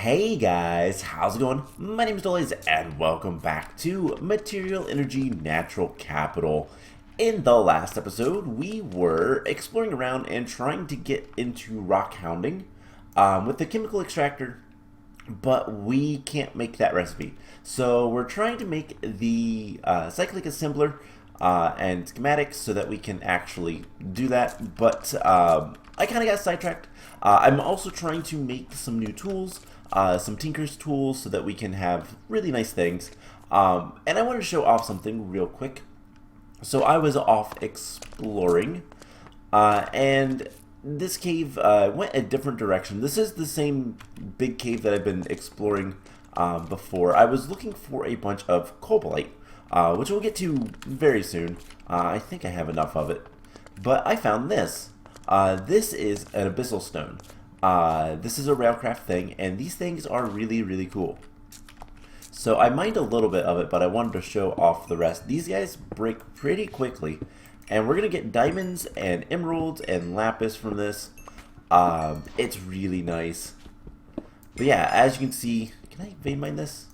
Hey guys, how's it going? My name is Dolays and welcome back to Material Energy Natural Capital. In the last episode, we were exploring around and trying to get into rockhounding with the chemical extractor, but we can't make that recipe. So we're trying to make the cyclic assembler and schematics so that we can actually do that, but I kind of got sidetracked. I'm also trying to make some new tools, some Tinker's tools, so that we can have really nice things. And I wanted to show off something real quick. So I was off exploring, and this cave went a different direction. This is the same big cave that I've been exploring before. I was looking for a bunch of cobalt, which we'll get to very soon. I think I have enough of it. But I found this. This is an abyssal stone. This is a railcraft thing, and these things are really, really cool. So I mined a little bit of it, but I wanted to show off the rest. These guys break pretty quickly, and we're going to get diamonds and emeralds and lapis from this. It's really nice. But yeah, as you can see, can I vein mine this?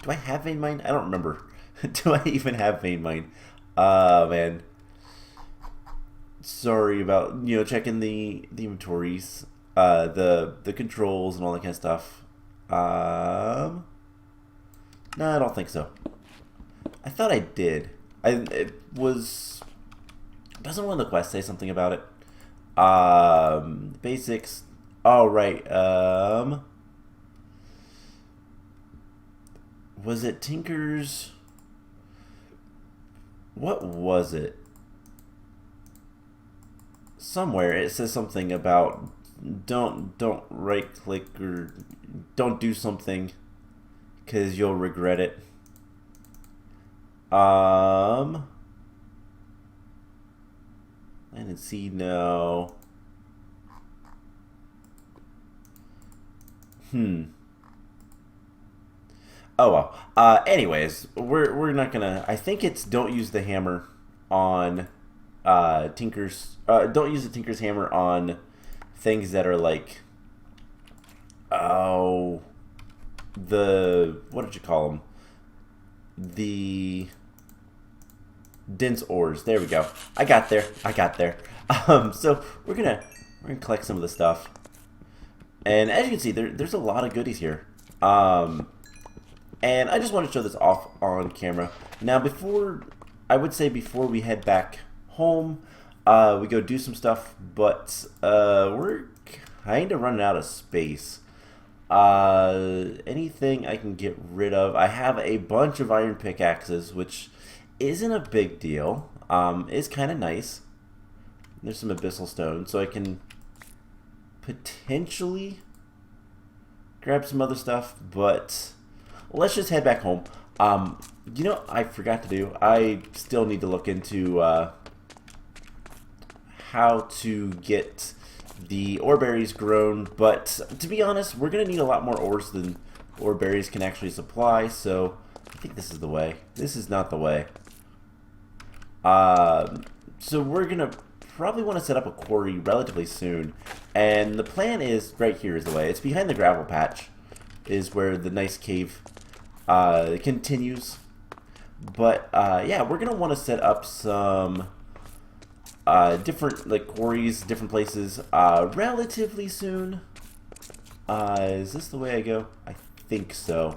Do I have vein mine? I don't remember. Do I even have vein mine? Man. Sorry about, checking the inventories, the controls and all that kind of stuff. No, I don't think so. I thought I did. It was... Doesn't one of the quests say something about it? Basics. Oh, right. Was it Tinker's? What was it? Somewhere it says something about don't right click or don't do something because you'll regret it. I didn't see. No. Oh well. Anyways, we're not gonna. I think it's don't use the hammer on Tinker's. Don't use the Tinker's hammer on things that are like, oh, what did you call them? The dense ores. There we go. I got there. So we're gonna collect some of the stuff, and as you can see, there's a lot of goodies here. And I just want to show this off on camera. Now, before we head back home, we go do some stuff, but we're kind of running out of space. Anything I can get rid of. I have a bunch of iron pickaxes, which isn't a big deal. It's kind of nice. There's some abyssal stone, so I can potentially grab some other stuff, but let's just head back home. I forgot to do. I still need to look into how to get the ore berries grown, but to be honest, we're going to need a lot more ores than ore berries can actually supply, so I think this is the way. This is not the way. So we're going to probably want to set up a quarry relatively soon, and the plan is right here is the way. It's behind the gravel patch is where the nice cave continues, but yeah, we're going to want to set up some different quarries, different places relatively soon. Is this the way I go? I think so.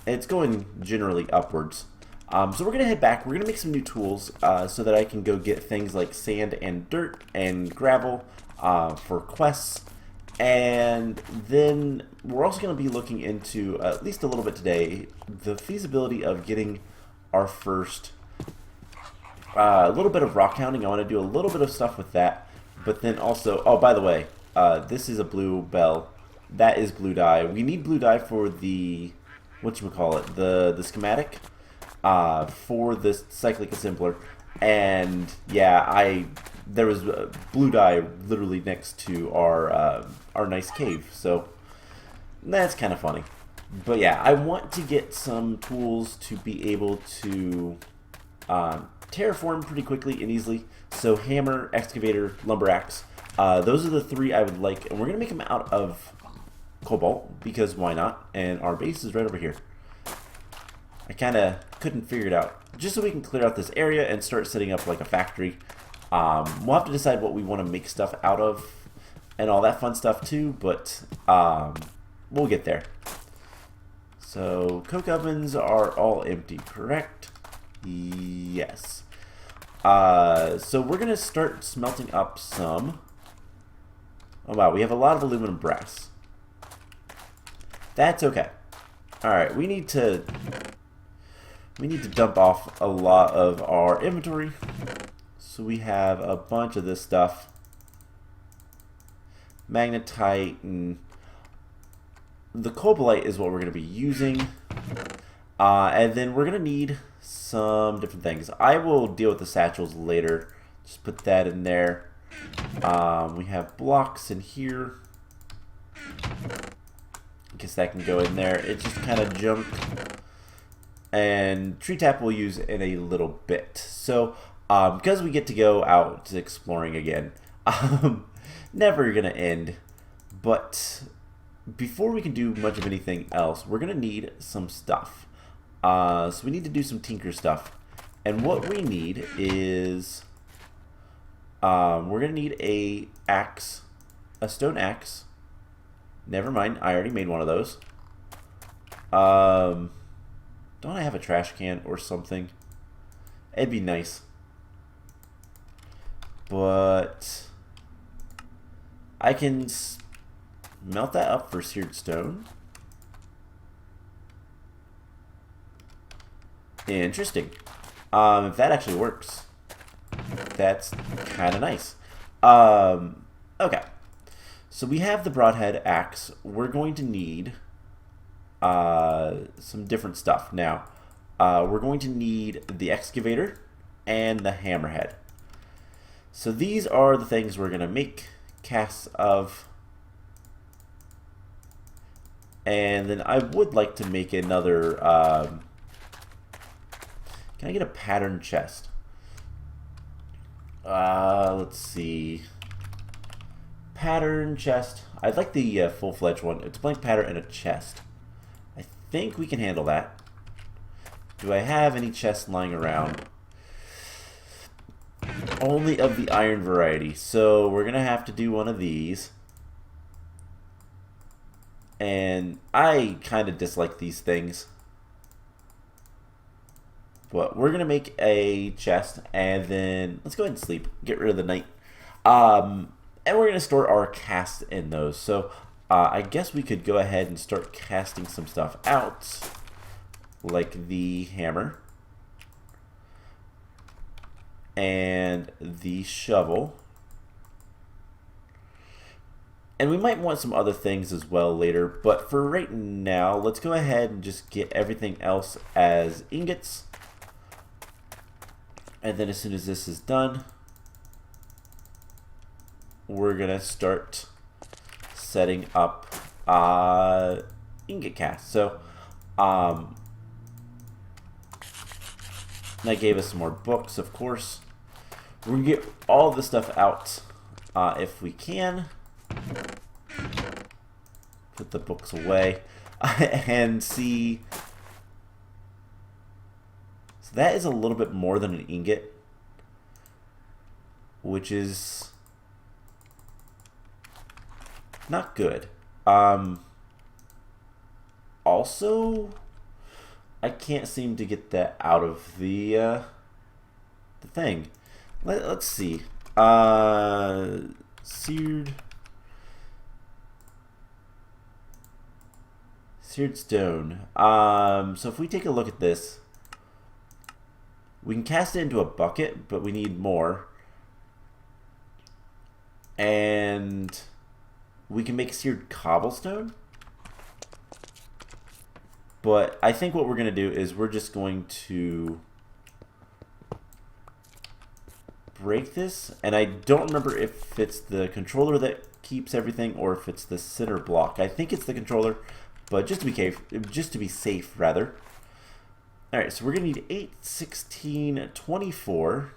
It's going generally upwards. So we're gonna head back. We're gonna make some new tools so that I can go get things like sand and dirt and gravel for quests. And then we're also going to be looking into, at least a little bit today, the feasibility of getting our first a little bit of rockhounding. I want to do a little bit of stuff with that, but then also, oh, by the way, this is a blue bell. That is blue dye. We need blue dye for the, whatchamacallit, the schematic for this cyclic assembler. And yeah, there was blue dye literally next to our nice cave, so that's kind of funny. But yeah, I want to get some tools to be able to terraform pretty quickly and easily. So hammer, excavator, lumber axe. Those are the three I would like, and we're gonna make them out of cobalt, because why not? And our base is right over here. I kind of couldn't figure it out. Just so we can clear out this area and start setting up like a factory. We'll have to decide what we want to make stuff out of and all that fun stuff too, but we'll get there. So coke ovens are all empty, correct? Yes. So we're going to start smelting up some. Oh wow, we have a lot of aluminum brass. That's okay. Alright, we need to dump off a lot of our inventory. So we have a bunch of this stuff. Magnetite and the cobalite is what we're going to be using. And then we're going to need some different things. I will deal with the satchels later. Just put that in there. We have blocks in here. I guess that can go in there. It's just kind of junk. And tree tap we'll use in a little bit. So, because we get to go out exploring again, never gonna end. But before we can do much of anything else, we're gonna need some stuff. So we need to do some tinker stuff. And what we need is, we're gonna need a axe, a stone axe. Never mind, I already made one of those. Don't I have a trash can or something? It'd be nice. But I can melt that up for seared stone. Interesting. If that actually works, that's kind of nice. Okay. So we have the broadhead axe. We're going to need some different stuff. Now, we're going to need the excavator and the hammerhead. So these are the things we're going to make casts of. And then I would like to make another... can I get a pattern chest? Let's see. Pattern chest. I'd like the full-fledged one. It's a blank pattern and a chest. I think we can handle that. Do I have any chests lying around? Only of the iron variety. So we're going to have to do one of these. And I kind of dislike these things. But we're going to make a chest. And then let's go ahead and sleep. Get rid of the night. And we're going to store our cast in those. So I guess we could go ahead and start casting some stuff out. Like the hammer. And the shovel. And we might want some other things as well later. But for right now, let's go ahead and just get everything else as ingots. And then as soon as this is done, we're going to start setting up ingot cast. So, that gave us some more books, of course. We're going to get all this stuff out if we can. Put the books away and see. So that is a little bit more than an ingot, which is not good. Also, I can't seem to get that out of the thing. Let's see. Seared stone. So if we take a look at this, we can cast it into a bucket, but we need more. And we can make seared cobblestone. But I think what we're going to do is we're just going to break this. And I don't remember if it's the controller that keeps everything or if it's the center block. I think it's the controller, but just to be safe, rather. All right, so we're going to need 8, 16, 24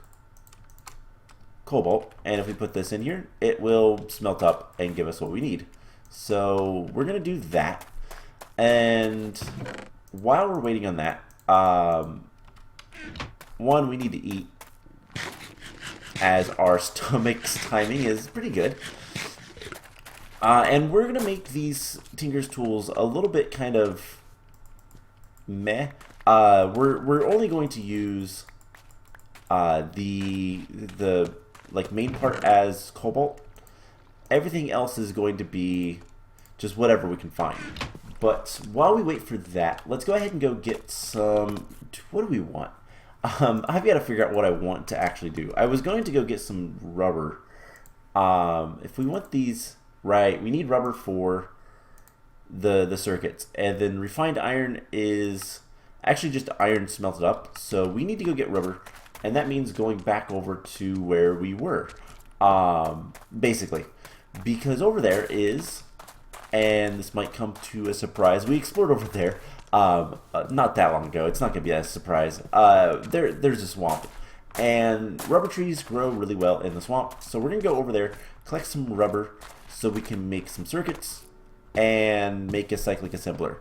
cobalt. And if we put this in here, it will smelt up and give us what we need. So we're going to do that. And while we're waiting on that, one, we need to eat, as our stomach's timing is pretty good. And we're going to make these Tinker's tools a little bit kind of meh. We're only going to use the like main part as cobalt. Everything else is going to be just whatever we can find. But while we wait for that, let's go ahead and go get some... What do we want? I've got to figure out what I want to actually do. I was going to go get some rubber. If we want these... Right, we need rubber for the circuits. And then refined iron is actually just iron smelted up. So we need to go get rubber. And that means going back over to where we were. Basically. Because over there is... And this might come to a surprise. We explored over there not that long ago. It's not going to be a surprise. There's a swamp. And rubber trees grow really well in the swamp. So we're going to go over there, collect some rubber so we can make some circuits and make a cyclic assembler.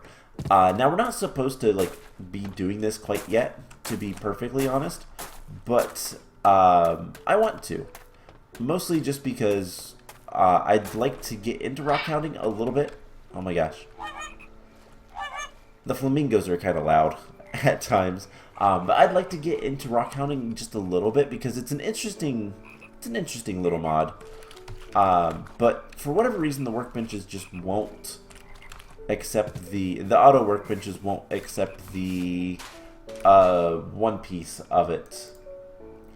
Now, we're not supposed to like be doing this quite yet, to be perfectly honest. But I want to. Mostly just because... I'd like to get into rockhounding a little bit. Oh my gosh. The flamingos are kind of loud at times. But I'd like to get into rockhounding just a little bit because it's an interesting little mod. But for whatever reason, the workbenches just won't accept the auto workbenches won't accept the one piece of it.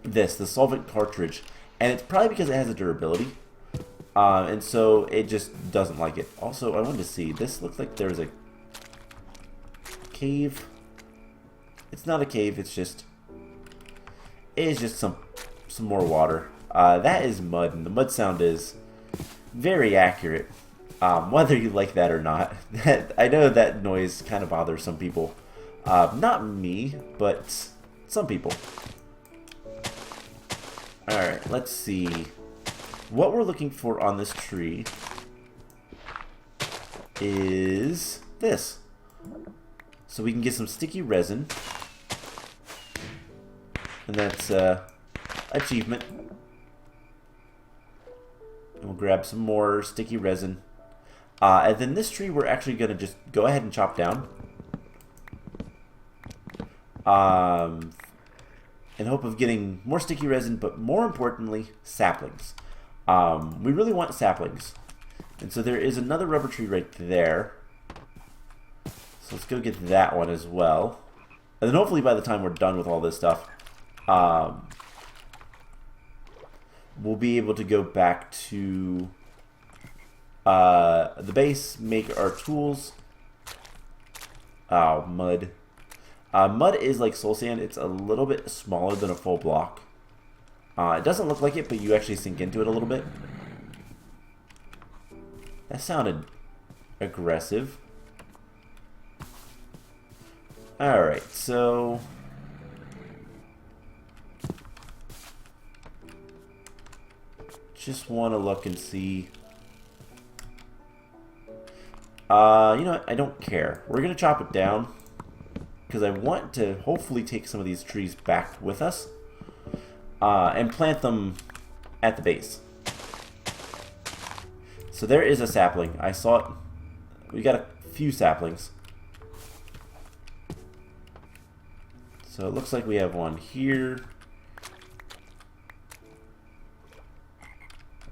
The solvent cartridge, and it's probably because it has a durability. And so it just doesn't like it. Also, I wanted to see. This looks like there's a cave. It's not a cave. It's just some more water. That is mud, and the mud sound is very accurate. Whether you like that or not. I know that noise kind of bothers some people. Not me, but some people. All right. Let's see. What we're looking for on this tree is this. So we can get some sticky resin. And that's achievement. And we'll grab some more sticky resin. And then this tree we're actually going to just go ahead and chop down. In hope of getting more sticky resin, but more importantly, saplings. We really want saplings. And so there is another rubber tree right there. So let's go get that one as well. And then hopefully by the time we're done with all this stuff, we'll be able to go back to the base, make our tools. Oh, mud. Mud is like soul sand. It's a little bit smaller than a full block. It doesn't look like it, but you actually sink into it a little bit. That sounded aggressive. Alright, so... Just want to look and see. You know what? I don't care. We're going to chop it down. Because I want to hopefully take some of these trees back with us. And plant them at the base. So there is a sapling. I saw it. We got a few saplings. So it looks like we have one here.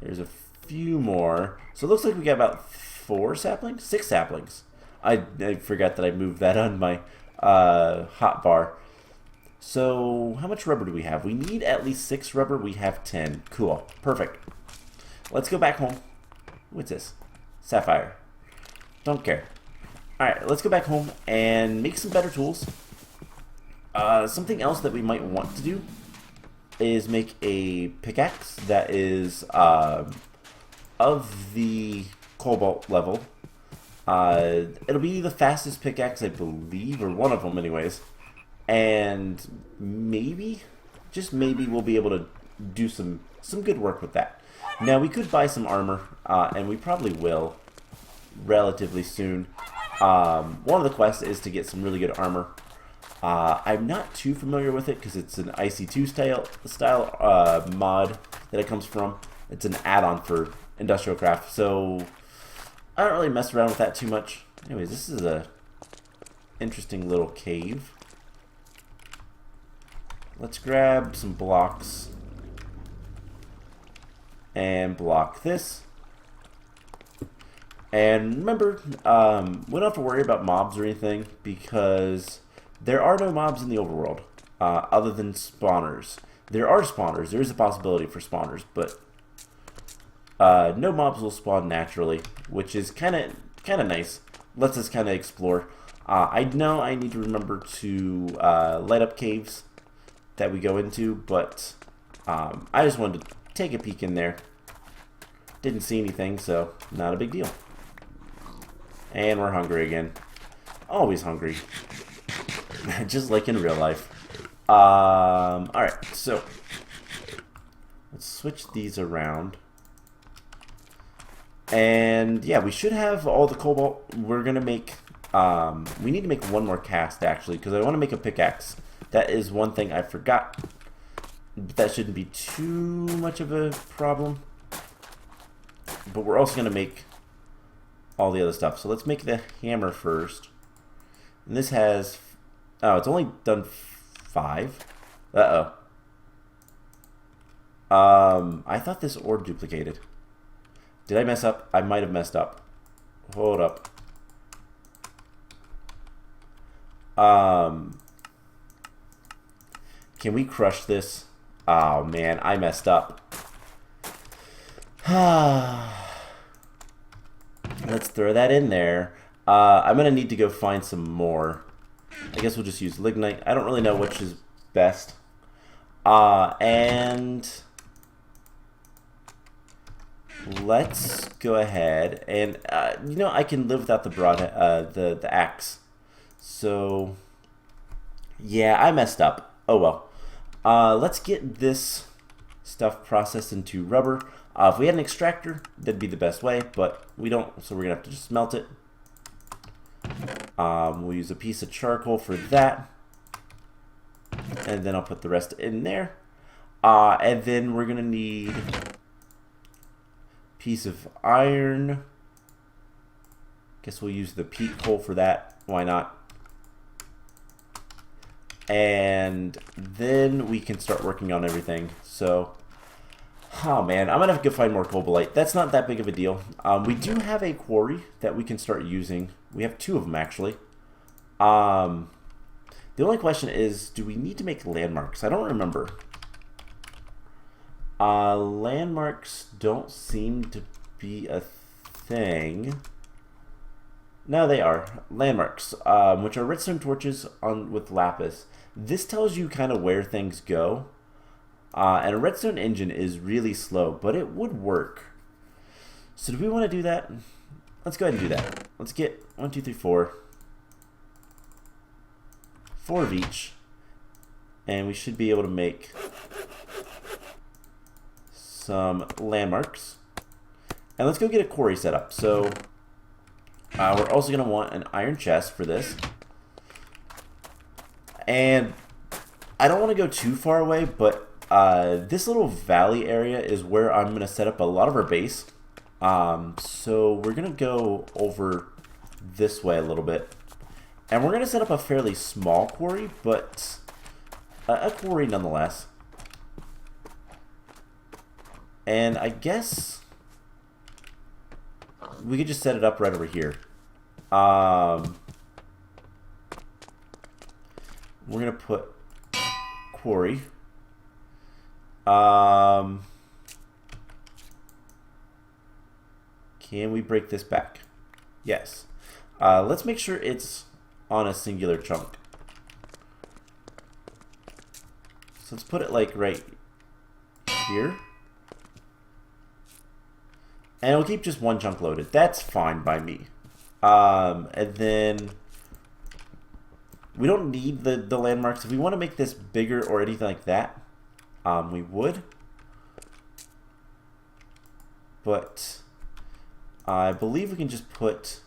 There's a few more. So it looks like we got about 4 saplings? 6 saplings. I forgot that I moved that on my hot bar. So, how much rubber do we have? We need at least 6 rubber. We have 10. Cool. Perfect. Let's go back home. What's this? Sapphire. Don't care. Alright, let's go back home and make some better tools. Something else that we might want to do is make a pickaxe that is of the cobalt level. It'll be the fastest pickaxe, I believe, or one of them anyways. And maybe, just maybe, we'll be able to do some good work with that. Now, we could buy some armor, and we probably will. relatively soon. One of the quests is to get some really good armor. I'm not too familiar with it because it's an IC2 style mod that it comes from. It's an add-on for Industrial Craft, so I don't really mess around with that too much. Anyways, this is a interesting little cave. Let's grab some blocks and block this. And remember, we don't have to worry about mobs or anything because there are no mobs in the overworld other than spawners. There are spawners. There is a possibility for spawners, but no mobs will spawn naturally, which is kind of nice. Lets us kind of explore. I know I need to remember to light up caves that we go into, but I just wanted to take a peek in there. Didn't see anything, so not a big deal. And we're hungry again. Always hungry. Just like in real life. Alright, so let's switch these around. And yeah, we should have all the cobalt. We're gonna make we need to make one more cast actually, because I want to make a pickaxe. That is one thing I forgot. But that shouldn't be too much of a problem. But we're also gonna make all the other stuff. So let's make the hammer first. And this has, oh, it's only done 5. Uh-oh. I thought this ore duplicated. Did I mess up? I might have messed up. Hold up. Can we crush this? Oh man, I messed up. Let's throw that in there. I'm gonna need to go find some more. I guess we'll just use lignite. I don't really know which is best. And let's go ahead and you know, I can live without the the axe. So yeah, I messed up. Oh well. Let's get this stuff processed into rubber. If we had an extractor, that'd be the best way, but we don't, so we're gonna have to just smelt it. We'll use a piece of charcoal for that, and then I'll put the rest in there. And then we're gonna need a piece of iron. Guess we'll use the peat coal for that. Why not? And then we can start working on everything. So, oh man, I'm gonna have to go find more cobalite. That's not that big of a deal. We do have a quarry that we can start using. We have 2 of them actually. The only question is, do we need to make landmarks? I don't remember. Landmarks don't seem to be a thing. No, they are. Landmarks, which are redstone torches with lapis. This tells you kind of where things go. And a redstone engine is really slow, but it would work. So do we want to do that? Let's go ahead and do that. Let's get 1, 2, 3, 4. 4 of each. And we should be able to make some landmarks. And let's go get a quarry set up. So we're also going to want an iron chest for this. And I don't want to go too far away, but this little valley area is where I'm going to set up a lot of our base. So we're going to go over this way a little bit. And we're going to set up a fairly small quarry, but a quarry nonetheless. And I guess we could just set it up right over here. We're going to put quarry. Can we break this back? Yes. Let's make sure it's on a singular chunk. So let's put it like right here. And we'll keep just one chunk loaded. That's fine by me. And then we don't need the landmarks. If we want to make this bigger or anything like that, we would. But I believe we can just put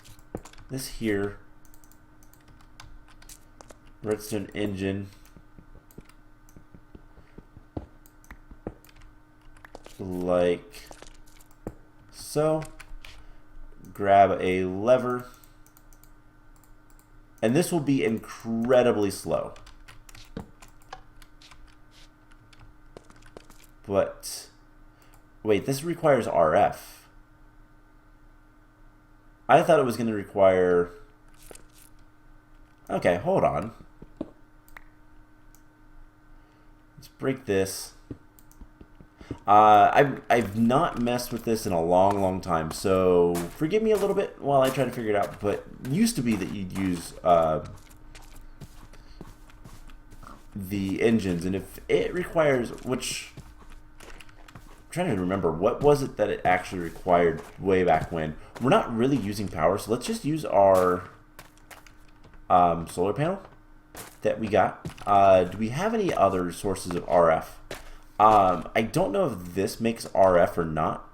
this here. Redstone engine. Like so. Grab a lever. And this will be incredibly slow. But wait, this requires RF. I thought it was going to require... Okay, hold on. Let's break this. I've not messed with this in a long time, so forgive me a little bit while I try to figure it out. But it used to be that you'd use the engines, and if it requires, which I'm trying to remember, what was it that it actually required way back when? We're not really using power, so let's just use our solar panel that we got. Do we have any other sources of RF? I don't know if this makes RF or not,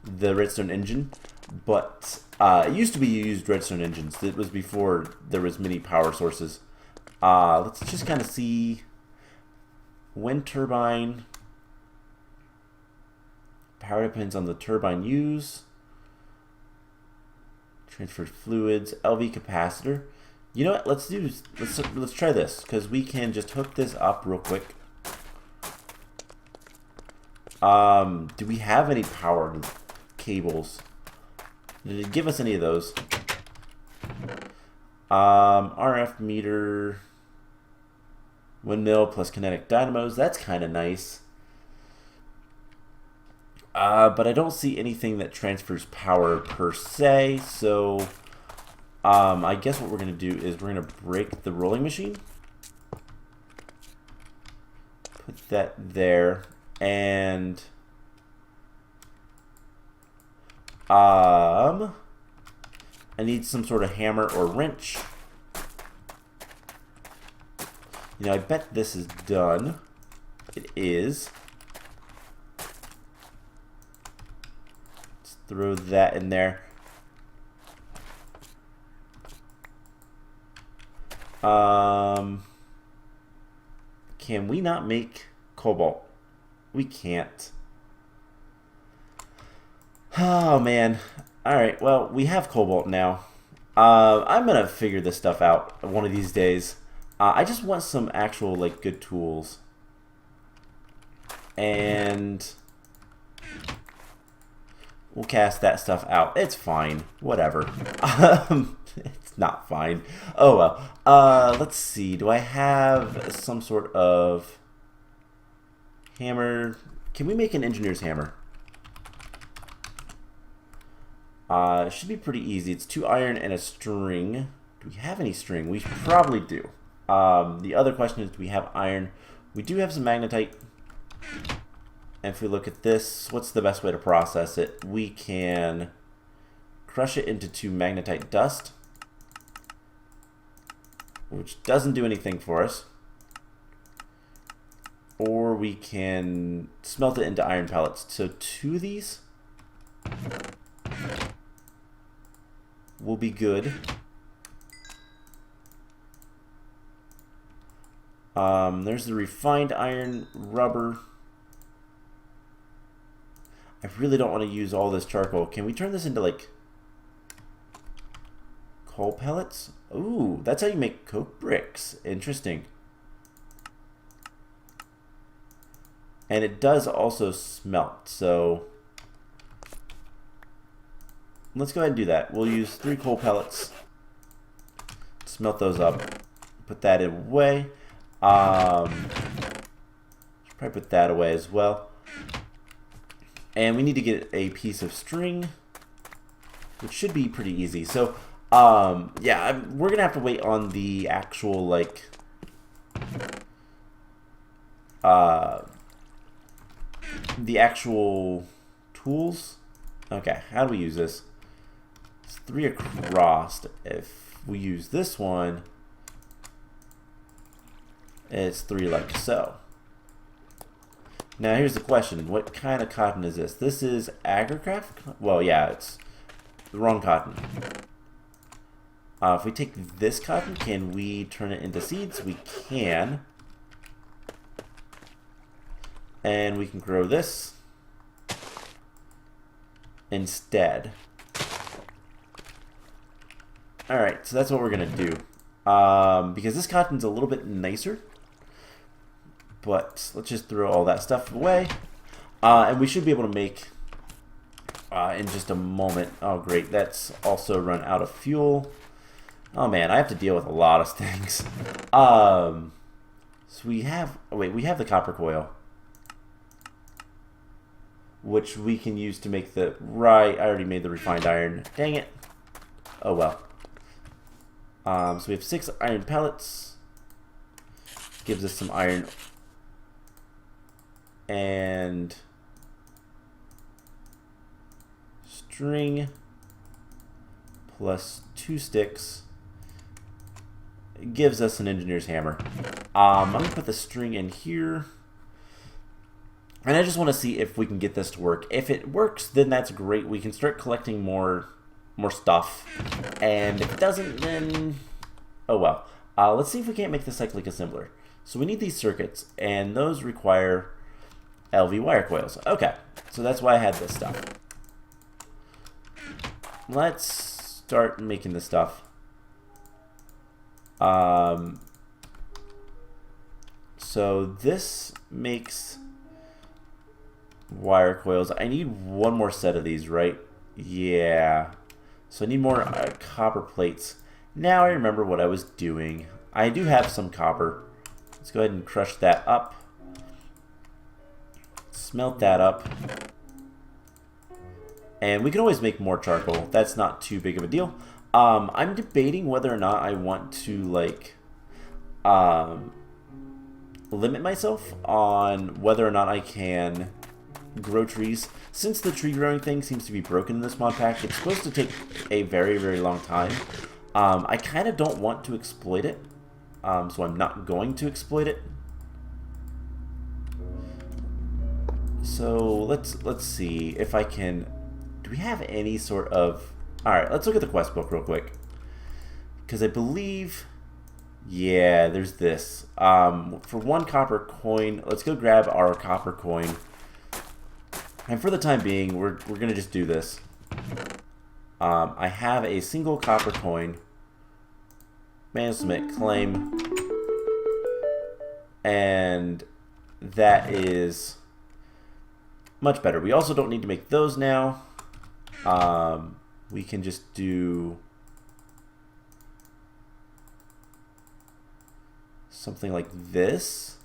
the redstone engine, but it used to be you used redstone engines. It was before there was many power sources. Let's just kind of see. Wind turbine. Power depends on the turbine use. Transferred fluids, LV capacitor. You know what? Let's try this, because we can just hook this up real quick. Do we have any power cables? Did it give us any of those? RF meter, windmill plus kinetic dynamos. That's kind of nice. But I don't see anything that transfers power per se. So, I guess what we're going to do is we're going to break the rolling machine. Put that there. And I need some sort of hammer or wrench. You know, I bet this is done. It is. Let's throw that in there. Can we not make cobalt? We can't. Oh, man. Alright, well, we have cobalt now. I'm going to figure this stuff out one of these days. I just want some actual, like, good tools. And we'll cast that stuff out. It's fine. Whatever. It's not fine. Oh, well. Let's see. Do I have some sort of hammer? Can we make an engineer's hammer? It should be pretty easy. It's 2 iron and a string. Do we have any string? We probably do. The other question is, do we have iron? We do have some magnetite. And if we look at this, what's the best way to process it? We can crush it into 2 magnetite dust, which doesn't do anything for us. Or we can smelt it into iron pellets. So 2 of these will be good. There's the refined iron, rubber. I really don't want to use all this charcoal. Can we turn this into, like, coal pellets? Ooh, that's how you make coke bricks. Interesting. And it does also smelt, so let's go ahead and do that. We'll use 3 coal pellets. Smelt those up. Put that away. Should probably put that away as well. And we need to get a piece of string, which should be pretty easy. So, yeah, we're gonna have to wait on the actual, like, the actual tools. Okay, how do we use this? It's 3 across. If we use this one, it's 3 like so. Now here's the question: what kind of cotton is this? This is agricraft. Well, yeah, it's the wrong cotton. If we take this cotton, can we turn it into seeds? We can. And we can grow this instead. Alright, so that's what we're going to do. Because this cotton's a little bit nicer. But let's just throw all that stuff away. And we should be able to make, in just a moment. Oh, great. That's also run out of fuel. Oh, man. I have to deal with a lot of things. So we have... Oh, wait. We have the copper coil. Which we can use to make the... Right. I already made the refined iron. Dang it. Oh, well. So we have 6 iron pellets. Gives us some iron. And string plus 2 sticks gives us an engineer's hammer. I'm going to put the string in here. And I just want to see if we can get this to work. If it works, then that's great. We can start collecting more stuff. And if it doesn't, then oh well. Let's see if we can't make the cyclic assembler. So we need these circuits, and those require LV wire coils. Okay, so that's why I had this stuff. Let's start making this stuff. So this makes wire coils. I need one more set of these, right? Yeah. So I need more copper plates. Now I remember what I was doing. I do have some copper. Let's go ahead and crush that up. Smelt that up. And we can always make more charcoal. That's not too big of a deal. I'm debating whether or not I want to, like, limit myself on whether or not I can grow trees. Since the tree growing thing seems to be broken in this mod pack, it's supposed to take a very, very long time. I kind of don't want to exploit it, so I'm not going to exploit it. So let's see if I can. Do we have any sort of? All right, let's look at the quest book real quick, because I believe, yeah, there's this. For 1 copper coin, let's go grab our copper coin. And for the time being, we're gonna just do this. I have a single copper coin. Managed to make claim. And that is much better. We also don't need to make those now. We can just do something like this.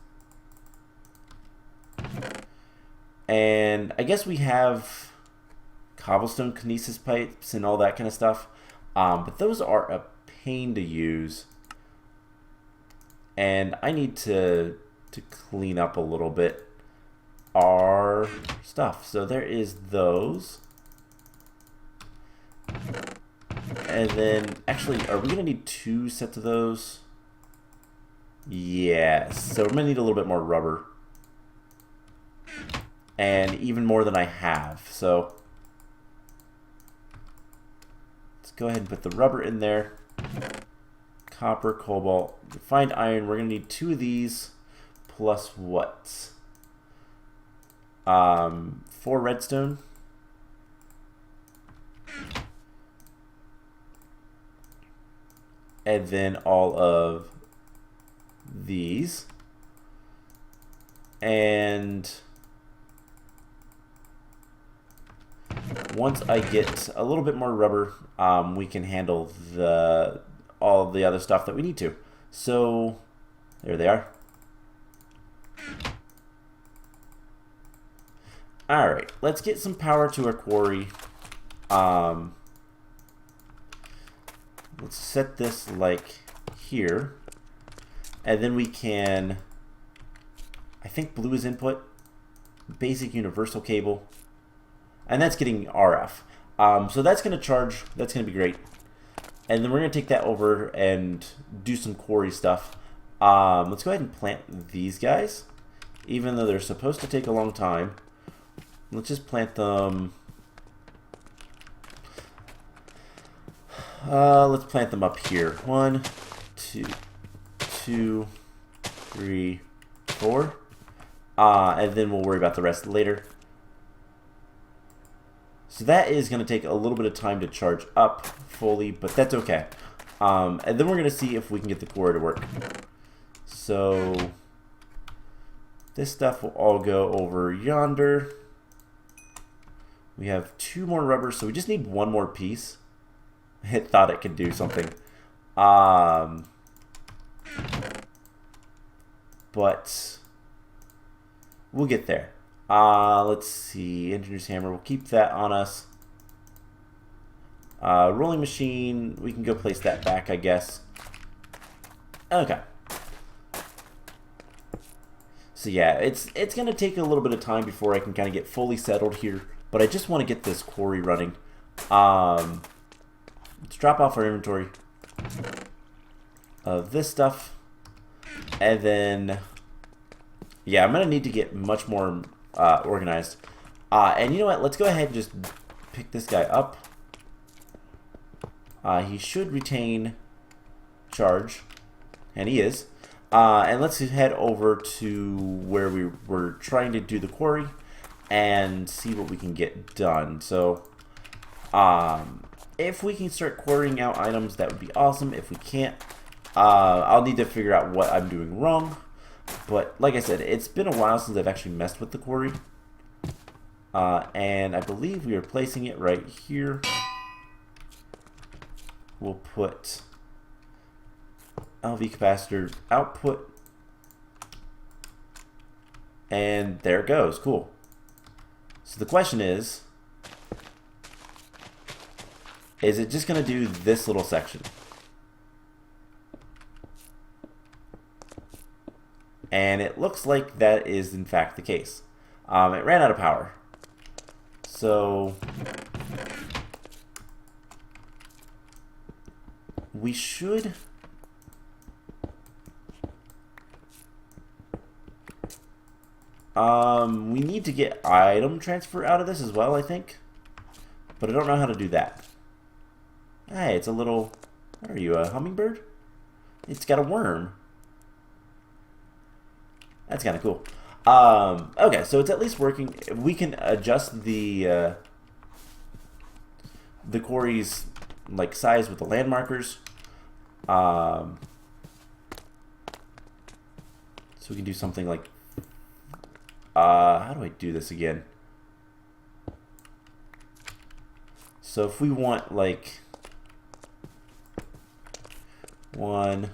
And I guess we have cobblestone kinesis pipes and all that kind of stuff. But those are a pain to use. And I need to clean up a little bit our stuff. So there is those. And then, actually, are we going to need 2 sets of those? Yes. So we're going to need a little bit more rubber. And even more than I have. So let's go ahead and put the rubber in there. Copper, cobalt, refined iron. We're going to need 2 of these. Plus what? 4 redstone. And then all of these. And once I get a little bit more rubber, we can handle all the other stuff that we need to. So there they are. Alright, let's get some power to our quarry. Let's set this like here. And then we can, I think blue is input, basic universal cable. And that's getting RF. So that's going to charge. That's going to be great. And then we're going to take that over and do some quarry stuff. Let's go ahead and plant these guys. Even though they're supposed to take a long time. Let's just plant them. Let's plant them up here. 1, 2, 2, 3, 4. And then we'll worry about the rest later. So that is going to take a little bit of time to charge up fully, but that's okay. And then we're going to see if we can get the core to work. So this stuff will all go over yonder. We have 2 more rubbers, so we just need 1 more piece. It thought it could do something. But we'll get there. Let's see. Engineer's hammer. We'll keep that on us. Rolling machine. We can go place that back, I guess. Okay. So yeah, it's going to take a little bit of time before I can kind of get fully settled here. But I just want to get this quarry running. Let's drop off our inventory of this stuff. And then, yeah, I'm going to need to get much more organized. And you know what? Let's go ahead and just pick this guy up. He should retain charge. And he is. And let's head over to where we were trying to do the quarry and see what we can get done. So, if we can start quarrying out items, that would be awesome. If we can't, I'll need to figure out what I'm doing wrong. But like I said, it's been a while since I've actually messed with the quarry. And I believe we are placing it right here. We'll put LV capacitor output. And there it goes. Cool. So the question is it just going to do this little section? And it looks like that is in fact the case. It ran out of power. So we should we need to get item transfer out of this as well, I think. But I don't know how to do that. Hey, it's a little... What are you, a hummingbird? It's got a worm. That's kind of cool. Okay, so it's at least working. We can adjust the quarry's like size with the land markers. So we can do something like... how do I do this again? So if we want like 1,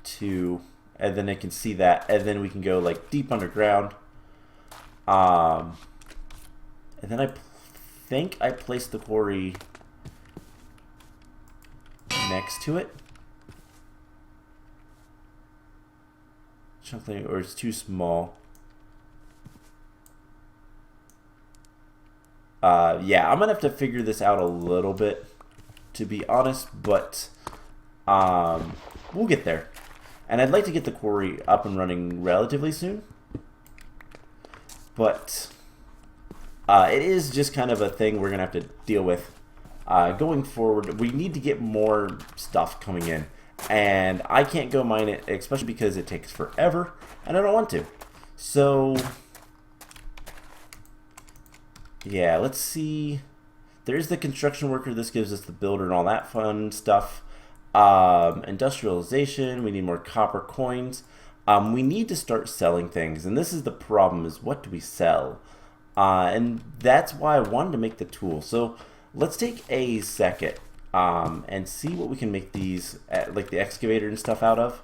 2, and then it can see that, and then we can go like deep underground. And then I think I placed the quarry next to it. Something, or it's too small. Yeah, I'm gonna have to figure this out a little bit, to be honest, but we'll get there. And I'd like to get the quarry up and running relatively soon. But it is just kind of a thing we're going to have to deal with going forward. We need to get more stuff coming in. And I can't go mine it, especially because it takes forever. And I don't want to. So, yeah, let's see. There's the construction worker. This gives us the builder and all that fun stuff. Industrialization, we need more copper coins. We need to start selling things, and this is the problem, is what do we sell? And that's why I wanted to make the tool. So let's take a second and see what we can make these, like the excavator and stuff out of,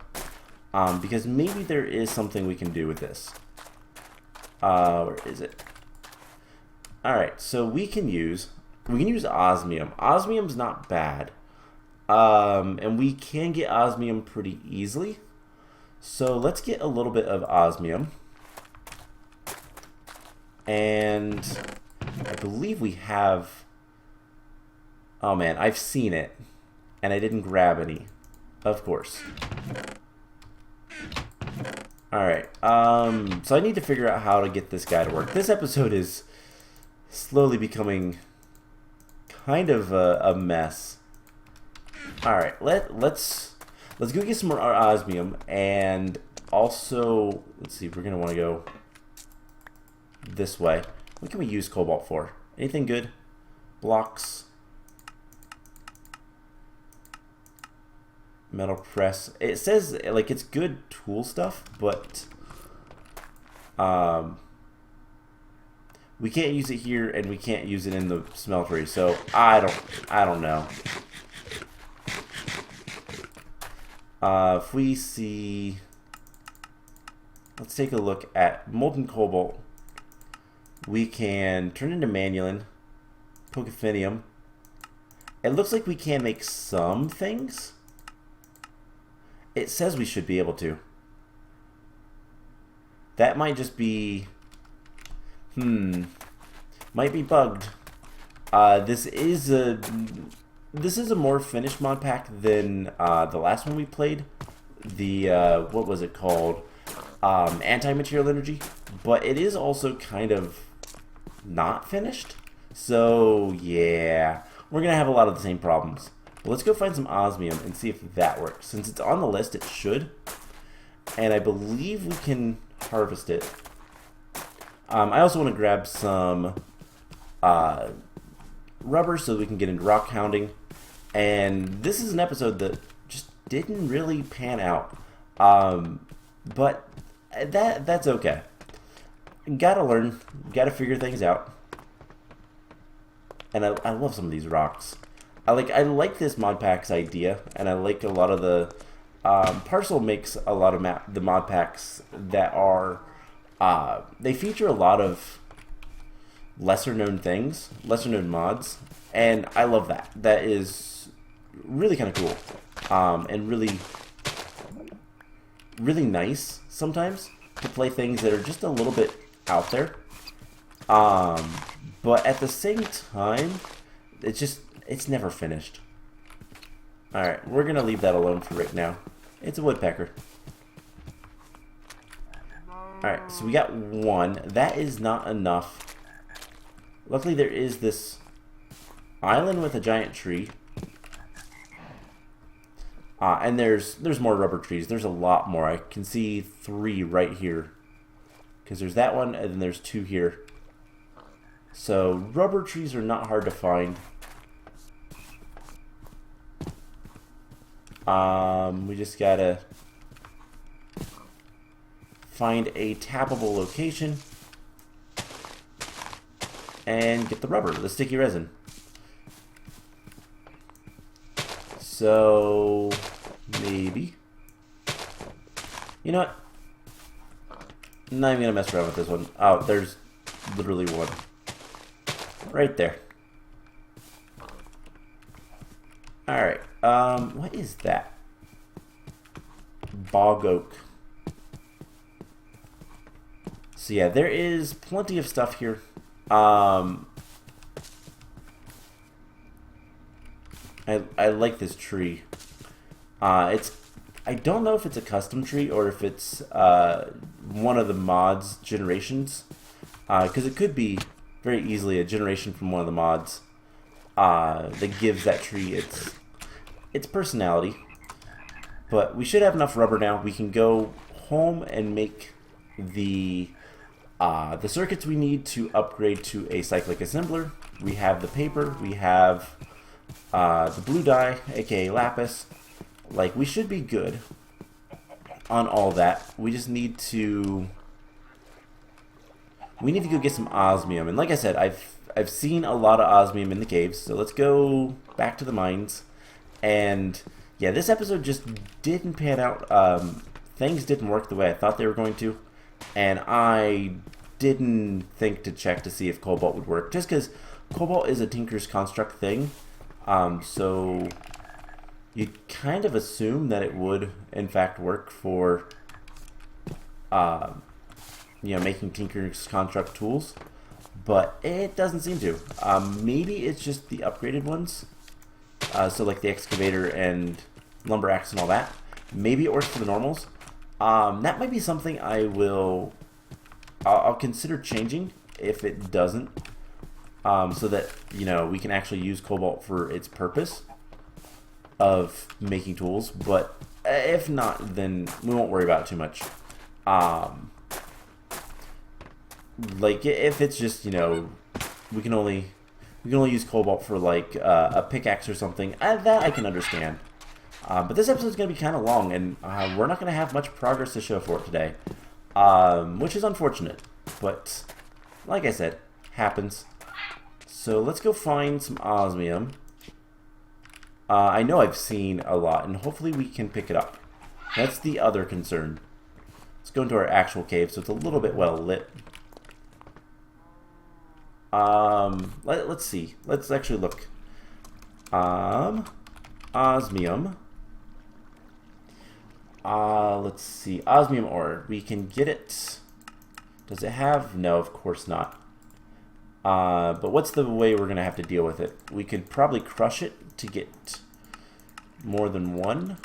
because maybe there is something we can do with this. Where is it? Alright, so we can use osmium. Osmium's not bad. And we can get osmium pretty easily. So let's get a little bit of osmium. And I believe we have... Oh man, I've seen it. And I didn't grab any. Of course. Alright, so I need to figure out how to get this guy to work. This episode is slowly becoming kind of a mess. All right, let's go get some more osmium, and also let's see. We're gonna want to go this way. What can we use cobalt for? Anything good? Blocks. Metal press. It says like it's good tool stuff, but we can't use it here, and we can't use it in the smeltery. So I don't know. If we see, let's take a look at molten cobalt. We can turn into manulin, pocophinium. It looks like we can make some things. It says we should be able to. That might just be, might be bugged. This is a more finished mod pack than the last one we played. The what was it called? Anti-material energy, but it is also kind of not finished. So yeah, we're gonna have a lot of the same problems. But let's go find some osmium and see if that works. Since it's on the list, it should, and I believe we can harvest it. I also want to grab some rubber so that we can get into rockhounding. And this is an episode that just didn't really pan out, but that's okay. Gotta learn, gotta figure things out. And I love some of these rocks. I like this mod pack's idea, and I like a lot of the Parcel makes a lot of the mod packs that are they feature a lot of lesser known things, lesser known mods, and I love that. That is really kind of cool, and really nice sometimes to play things that are just a little bit out there, but at the same time it's never finished. Alright, we're gonna leave that alone for right now. It's a woodpecker. Alright, so we got one. That is not enough. Luckily there is this island with a giant tree. And there's more rubber trees. There's a lot more. I can see 3 right here. Because there's that one, and then there's 2 here. So rubber trees are not hard to find. We just gotta find a tappable location and get the rubber, the sticky resin. So maybe, you know what? I'm not even gonna mess around with this one. Oh, there's literally one right there. Alright, what is that? Bog oak. So yeah, there is plenty of stuff here. I like this tree. I don't know if it's a custom tree or if it's one of the mods generations, because it could be very easily a generation from one of the mods that gives that tree its personality. But we should have enough rubber now. We can go home and make the circuits we need to upgrade to a cyclic assembler. We have the paper. We have the blue dye, aka lapis. Like, we should be good on all that. We just need to go get some osmium. And like I said, I've seen a lot of osmium in the caves, so let's go back to the mines. And yeah, this episode just didn't pan out. Things didn't work the way I thought they were going to, and I didn't think to check to see if cobalt would work, just because cobalt is a Tinker's Construct thing. So you kind of assume that it would in fact work for making Tinker's Construct tools, but it doesn't seem to. Maybe it's just the upgraded ones, so like the excavator and lumber axe and all that. Maybe it works for the normals. That might be something I'll consider changing if it doesn't. so that, you know, we can actually use cobalt for its purpose of making tools. But if not, then we won't worry about it too much. Like if it's just, you know, we can only use cobalt for like a pickaxe or something, that I can understand. But this episode is going to be kind of long, and we're not going to have much progress to show for it today, which is unfortunate. But like I said, happens. So let's go find some osmium. I know I've seen a lot, and hopefully we can pick it up. That's the other concern. Let's go into our actual cave, so it's a little bit well lit. Let's see. Let's actually look. Osmium. Let's see. Osmium ore. We can get it. Does it have? No, of course not. But what's the way we're going to have to deal with it? We could probably crush it to get more than one.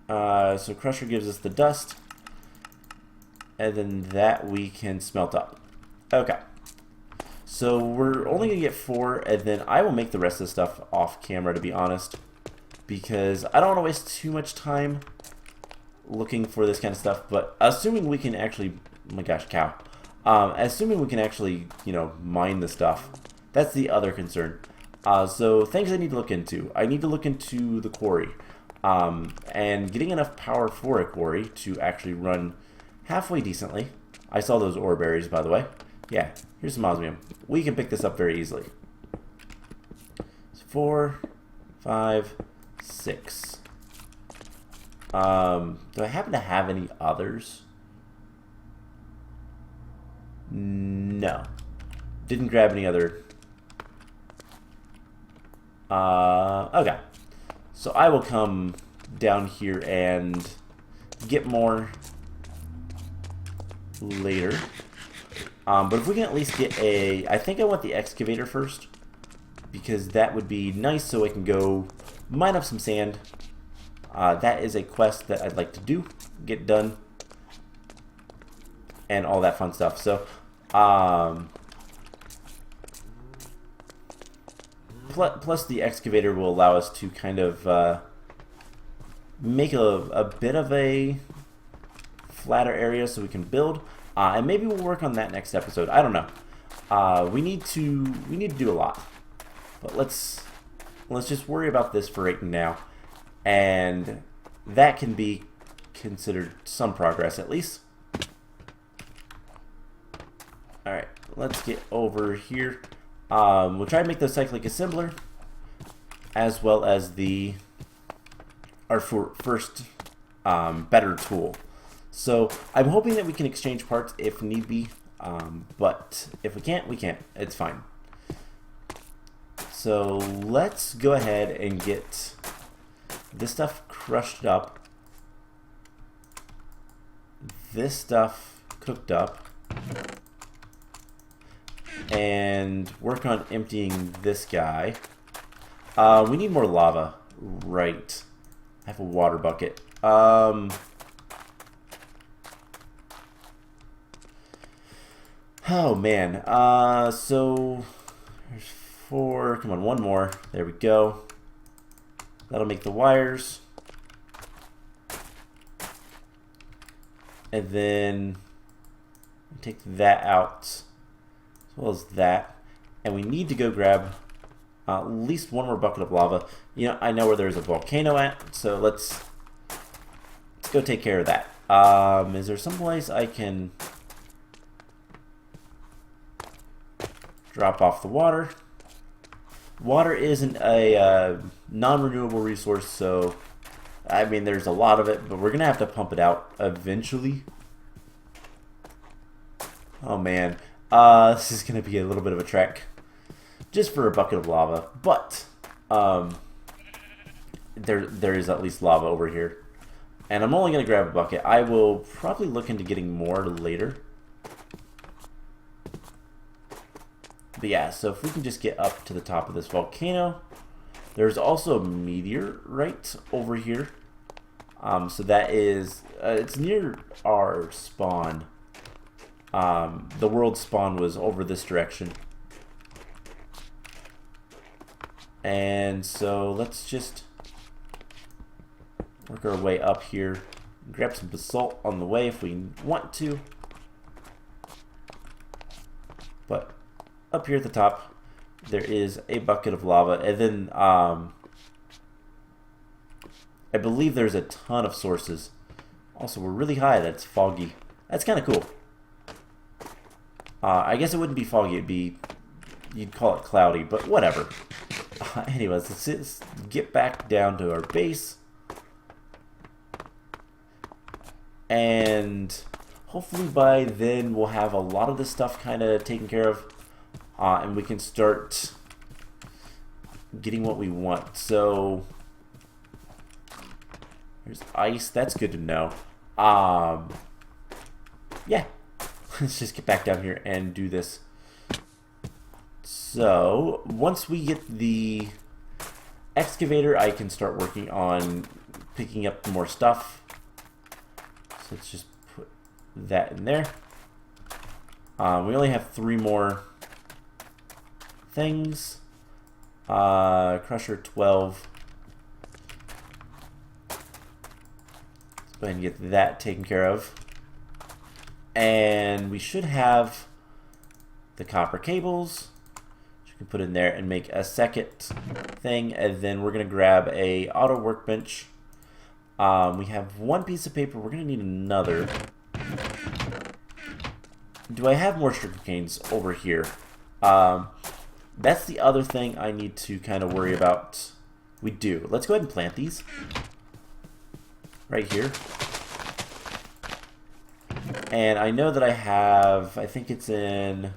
So crusher gives us the dust. And then that we can smelt up. Okay. So we're only going to get 4, and then I will make the rest of the stuff off camera, to be honest. Because I don't want to waste too much time looking for this kind of stuff. But assuming we can actually... Oh my gosh, cow. Assuming we can actually, you know, mine the stuff. That's the other concern. So things I need to look into. I need to look into the quarry. And getting enough power for a quarry to actually run halfway decently. I saw those ore berries, by the way. Yeah, here's some osmium. We can pick this up very easily. So 4, 5, 6. Do I happen to have any others? No. Didn't grab any other. Okay. So I will come down here and get more later. But if we can at least get a... I think I want the excavator first, because that would be nice so I can go mine up some sand. That is a quest that I'd like to do, get done, and all that fun stuff. So, plus the excavator will allow us to kind of make a bit of a flatter area so we can build. And maybe we'll work on that next episode. I don't know. We need to do a lot, but let's just worry about this for right now, and that can be considered some progress at least. All right, let's get over here. We'll try to make the Cyclic Assembler, as well as our first better tool. So I'm hoping that we can exchange parts if need be, but if we can't, we can't. It's fine. So let's go ahead and get this stuff crushed up, this stuff cooked up, and work on emptying this guy. We need more lava. Right. I have a water bucket. Oh man, so there's 4, come on, 1 more, there we go. That'll make the wires. And then take that out, as well as that. And we need to go grab at least 1 more bucket of lava. You know, I know where there's a volcano at, so let's go take care of that. Is there some place I can drop off the water? Water isn't a non-renewable resource, so I mean there's a lot of it, but we're gonna have to pump it out eventually. Oh man, this is gonna be a little bit of a trek just for a bucket of lava, but there is at least lava over here, and I'm only gonna grab a bucket. I will probably look into getting more later. But yeah, so if we can just get up to the top of this volcano. There's also a meteor right over here. So that is, it's near our spawn. The world spawn was over this direction. And so let's just work our way up here. Grab some basalt on the way if we want to. But up here at the top, there is a bucket of lava. And then I believe there's a ton of sources. Also, we're really high. That's foggy. That's kind of cool. I guess it wouldn't be foggy. It'd be, you'd call it cloudy, but whatever. Anyways, let's get back down to our base. And hopefully by then we'll have a lot of this stuff kind of taken care of. And we can start getting what we want. So there's ice. That's good to know. Yeah. Let's just get back down here and do this. So once we get the excavator, I can start working on picking up more stuff. So let's just put that in there. We only have 3 more things. Crusher 12. Let's go ahead and get that taken care of. And we should have the copper cables, which you can put in there and make a second thing. And then we're going to grab a auto workbench. We have 1 piece of paper. We're going to need another. Do I have more sugar canes over here? That's the other thing I need to kind of worry about. We do. Let's go ahead and plant these right here. And I know that I have, I think it's in,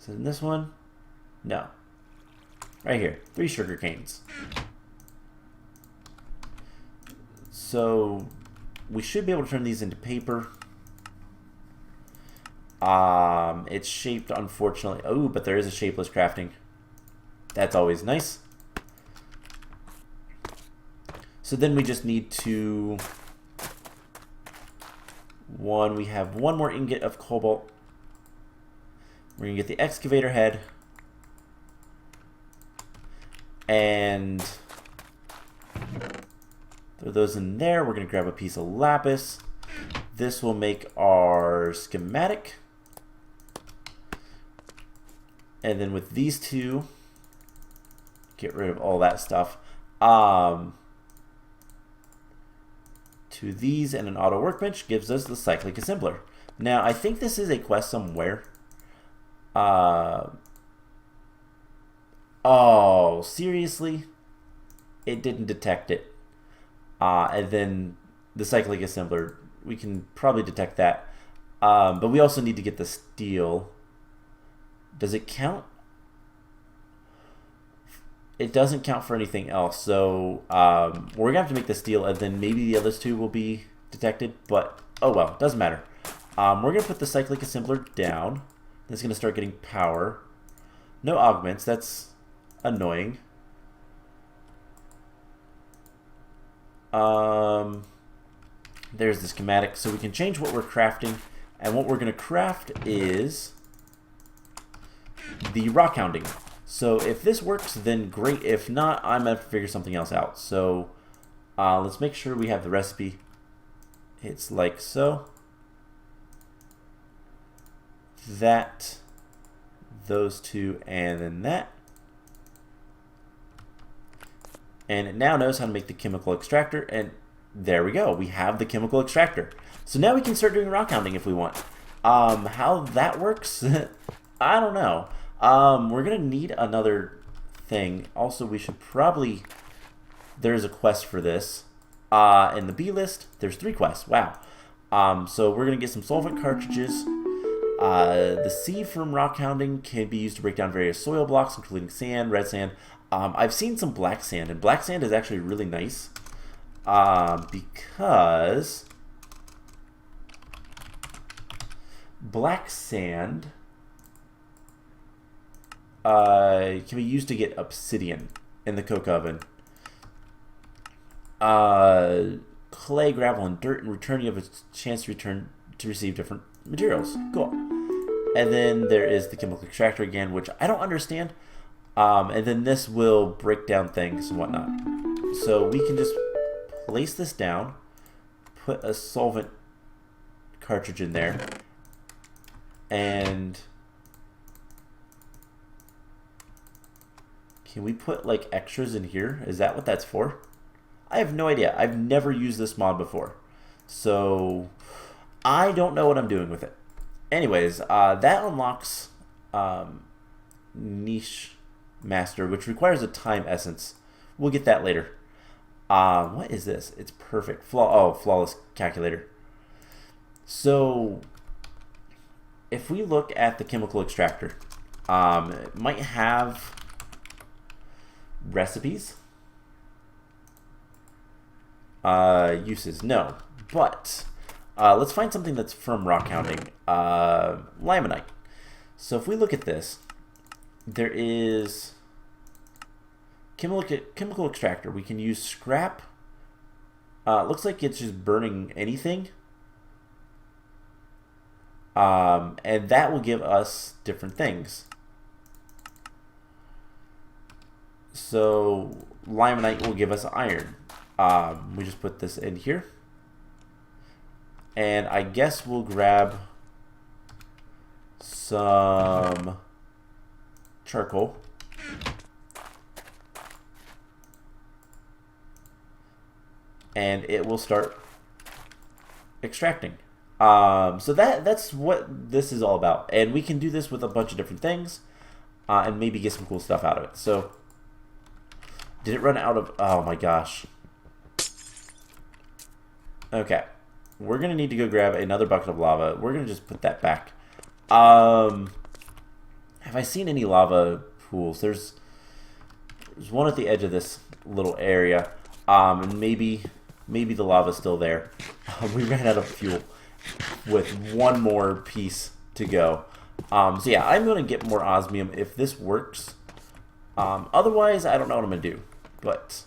is it in this one? No. Right here, 3 sugar canes. So we should be able to turn these into paper. It's shaped, unfortunately. Oh, but there is a shapeless crafting. That's always nice. So then we just need to... we have 1 more ingot of cobalt. We're going to get the excavator head. And throw those in there. We're going to grab a piece of lapis. This will make our schematic. And then with these 2, get rid of all that stuff. To these and an auto workbench gives us the Cyclic Assembler. Now, I think this is a quest somewhere. Oh, seriously? It didn't detect it. And then the Cyclic Assembler, we can probably detect that. But we also need to get the steel. Does it count? It doesn't count for anything else, so we're gonna have to make the steel, and then maybe the others 2 will be detected. But oh well, doesn't matter. We're gonna put the Cyclic Assembler down. It's gonna start getting power. No augments. That's annoying. There's the schematic, so we can change what we're crafting, and what we're gonna craft is the Rockhounding. So if this works, then great. If not, I'm going to figure something else out. So let's make sure we have the recipe. It's like so. That, those 2, and then that. And it now knows how to make the chemical extractor. And there we go. We have the chemical extractor. So now we can start doing rockhounding if we want. How that works, I don't know. We're going to need another thing. Also, we should probably... There's a quest for this. In the B list, there's 3 quests. Wow. So we're going to get some solvent cartridges. The C from rockhounding can be used to break down various soil blocks, including sand, red sand. I've seen some black sand, and black sand is actually really nice. Because... black sand... can be used to get obsidian in the coke oven. Clay, gravel, and dirt. In return, you have a chance to receive different materials. Cool. And then there is the chemical extractor again, which I don't understand. And then this will break down things and whatnot. So we can just place this down, put a solvent cartridge in there, and can we put like extras in here? Is that what that's for? I have no idea. I've never used this mod before, so I don't know what I'm doing with it. Anyways, that unlocks niche master, which requires a time essence. We'll get that later. What is this? It's perfect. Flawless calculator. So if we look at the chemical extractor, it might have recipes. Uses, no. But let's find something that's from Rockhounding. Limonite. So if we look at this, there is chemical extractor. We can use scrap. Looks like it's just burning anything. And that will give us different things. So limonite will give us iron. We just put this in here. And I guess we'll grab some charcoal. And it will start extracting. So that's what this is all about. And we can do this with a bunch of different things. And maybe get some cool stuff out of it. So, did it run out of... Oh my gosh. Okay. We're going to need to go grab another bucket of lava. We're going to just put that back. Have I seen any lava pools? There's one at the edge of this little area. And maybe the lava's still there. We ran out of fuel with one more piece to go. So yeah, I'm going to get more osmium if this works. Otherwise, I don't know what I'm going to do. But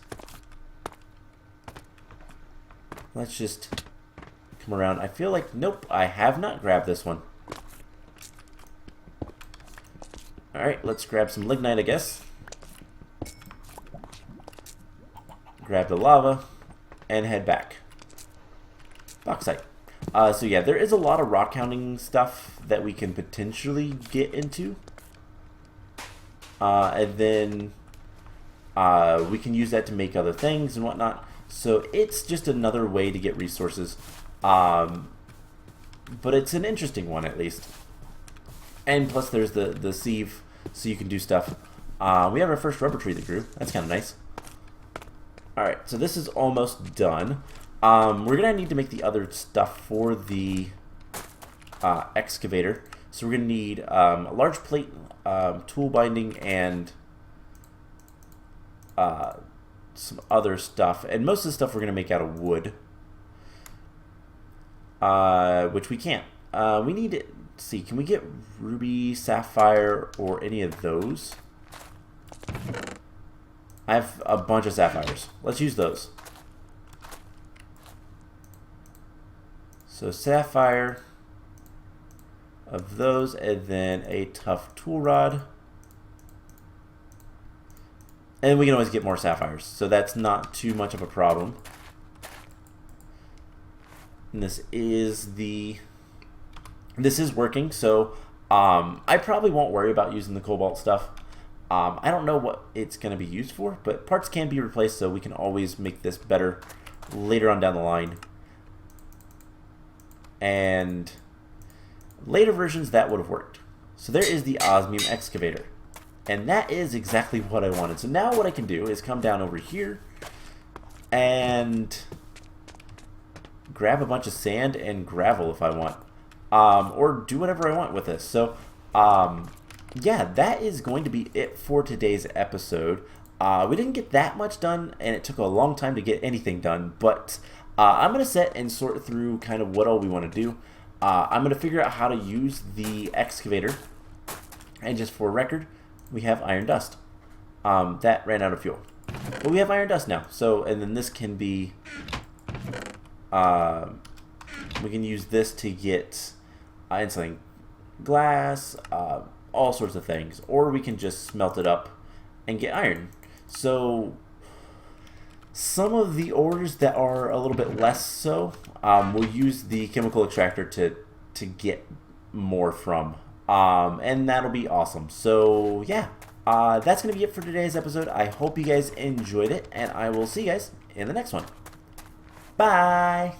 let's just come around. I feel like, nope, I have not grabbed this one. Alright, let's grab some lignite, I guess. Grab the lava and head back. Bauxite. So yeah, there is a lot of rockhounding stuff that we can potentially get into. And then we can use that to make other things and whatnot. So it's just another way to get resources. But it's an interesting one, at least. And plus there's the sieve, so you can do stuff. We have our first rubber tree that grew. That's kind of nice. Alright, so this is almost done. We're going to need to make the other stuff for the excavator. So we're going to need a large plate, tool binding, and some other stuff. And most of the stuff we're going to make out of wood. Which we can't. We need to see, can we get ruby, sapphire, or any of those? I have a bunch of sapphires. Let's use those. So sapphire of those, and then a tough tool rod. And we can always get more sapphires, so that's not too much of a problem. And this is working, so I probably won't worry about using the cobalt stuff. I don't know what it's going to be used for, but parts can be replaced, so we can always make this better later on down the line. And later versions, that would have worked. So there is the osmium excavator. And that is exactly what I wanted. So now what I can do is come down over here and grab a bunch of sand and gravel if I want. Or do whatever I want with this. So, yeah, that is going to be it for today's episode. We didn't get that much done, and it took a long time to get anything done, but I'm going to sit and sort through kind of what all we want to do. I'm going to figure out how to use the excavator, and just for record, we have iron dust. That ran out of fuel. But we have iron dust now, so, and then this can be, we can use this to get into something glass, all sorts of things, or we can just smelt it up and get iron. So some of the ores that are a little bit less so, we'll use the chemical extractor to get more from, and that'll be awesome. So yeah, that's gonna be it for today's episode. I hope you guys enjoyed it, and I will see you guys in the next one. Bye.